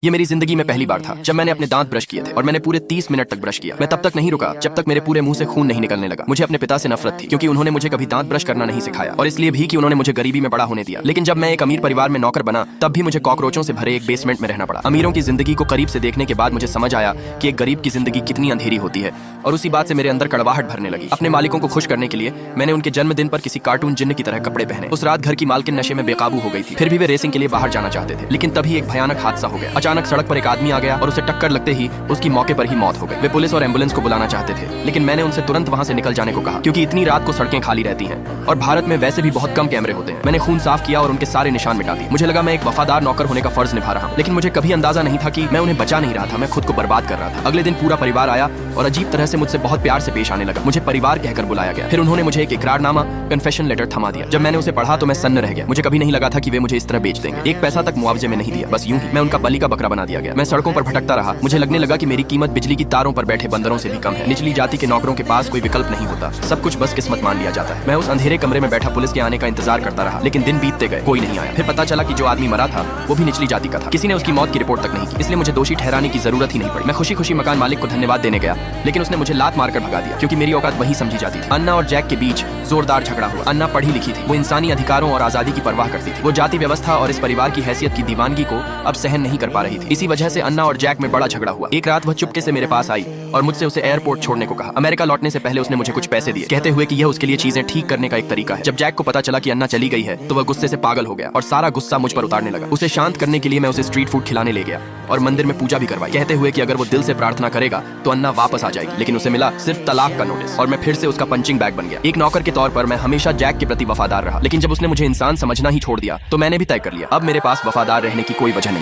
ये मेरी जिंदगी में पहली बार था जब मैंने अपने दांत ब्रश किए थे और मैंने पूरे 30 मिनट तक ब्रश किया। मैं तब तक नहीं रुका जब तक मेरे पूरे मुंह से खून नहीं निकलने लगा। मुझे अपने पिता से नफरत थी क्योंकि उन्होंने मुझे कभी दांत ब्रश करना नहीं सिखाया और इसलिए भी कि उन्होंने मुझे गरीबी में बड़ा होने दिया। लेकिन जब मैं एक अमीर परिवार में नौकर बना तब भी मुझे कॉकरोचों से भरे एक बेसमेंट में रहना पड़ा। अमीरों की जिंदगी को करीब से देखने के बाद मुझे समझ आया कि एक गरीब की जिंदगी कितनी अंधेरी होती है और उसी बात से मेरे अंदर कड़वाहट भरने लगी। अपने मालिकों को खुश करने के लिए मैंने उनके जन्मदिन पर किसी कार्टून जिन्न की तरह कपड़े पहने। उस रात घर की मालकिन नशे में बेकाबू हो गई थी। फिर भी वे रेसिंग के लिए बाहर जाना चाहते थे। लेकिन तभी एक भयानक हादसा हो गया। अचानक सड़क पर एक आदमी आ गया और उसे टक्कर लगते ही उसकी मौके पर ही मौत हो गई। वे पुलिस और एम्बुलेंस को बुलाना चाहते थे लेकिन मैंने उनसे तुरंत वहां से निकल जाने को कहा क्योंकि इतनी रात को सड़कें खाली रहती हैं और भारत में वैसे भी बहुत कम कैमरे होते हैं। मैंने खून साफ किया और उनके सारे निशान मिटा दिए। मुझे लगा मैं एक वफादार नौकर होने का फर्ज निभा रहा हूं, लेकिन मुझे कभी अंदाजा नहीं था कि मैं उन्हें बचा नहीं रहा था, मैं खुद को बर्बाद कर रहा था। अगले दिन पूरा परिवार आया और अजीब तरह से मुझसे बहुत प्यार से पेश आने लगा। मुझे परिवार कहकर बुलाया गया। फिर उन्होंने मुझे एक इकरारनामा कन्फेशन लेटर थमा दिया। जब मैंने उसे पढ़ा तो मैं सन्न रह गया। मुझे कभी नहीं लगा था कि वे मुझे इस तरह बेच देंगे। एक पैसा तक मुआवजे में नहीं दिया, बस यूं ही मैं उनका बलि का बकरा बना दिया गया। मैं सड़कों पर भटकता रहा। मुझे लगने लगा कि मेरी कीमत बिजली की तारों पर बैठे बंदरों से भी कम है। निचली जाति के नौकरों के पास कोई विकल्प नहीं होता, सब कुछ बस किस्मत मान लिया जाता है। मैं उस अंधेरे कमरे में बैठा पुलिस के आने का इंतजार करता रहा, लेकिन दिन बीतते गए, कोई नहीं आया। फिर पता चला कि जो आदमी मरा था वो भी निचली जाति का था। किसी ने उसकी मौत की रिपोर्ट तक नहीं की, इसलिए मुझे दोषी ठहराने की जरूरत ही नहीं पड़ी। मैं खुशी खुशी मकान मालिक को धन्यवाद देने गया, लेकिन उसने मुझे लात मारकर भगा दिया क्योंकि मेरी औकात वही समझी जाती थी। अन्ना और जैक के बीच जोरदार झगड़ा हुआ। अन्ना पढ़ी लिखी थी, वो इंसानी अधिकारों और आजादी की परवाह करती थी। वो जाति व्यवस्था और इस परिवार की हैसियत की दीवानगी को अब सहन नहीं कर पा रही थी। इसी वजह से अन्ना और जैक में बड़ा झगड़ा हुआ। एक रात वह चुपके से मेरे पास आई और मुझसे उसे एयरपोर्ट छोड़ने को कहा। अमेरिका लौटने से पहले उसने मुझे कुछ पैसे दिए, कहते हुए कि यह उसके लिए चीजें ठीक करने का एक तरीका है। जब जैक को पता चला कि अन्ना चली गई है तो वह गुस्से से पागल हो गया और सारा गुस्सा मुझ पर उतारने लगा। उसे शांत करने के लिए मैं उसे स्ट्रीट फूड खिलाने ले गया और मंदिर में पूजा भी करवाई, कहते हुए कि अगर वो दिल से प्रार्थना करेगा तो अन्ना वापस आ जाएगी। लेकिन उसे मिला सिर्फ तलाक का नोटिस और मैं फिर से उसका पंचिंग बैग बन गया। एक नौकर के तौर पर मैं हमेशा जैक के प्रति वफादार रहा, लेकिन जब उसने मुझे इंसान समझना ही छोड़ दिया तो मैंने भी तय कर लिया अब मेरे पास वफादार रहने की कोई वजह नहीं।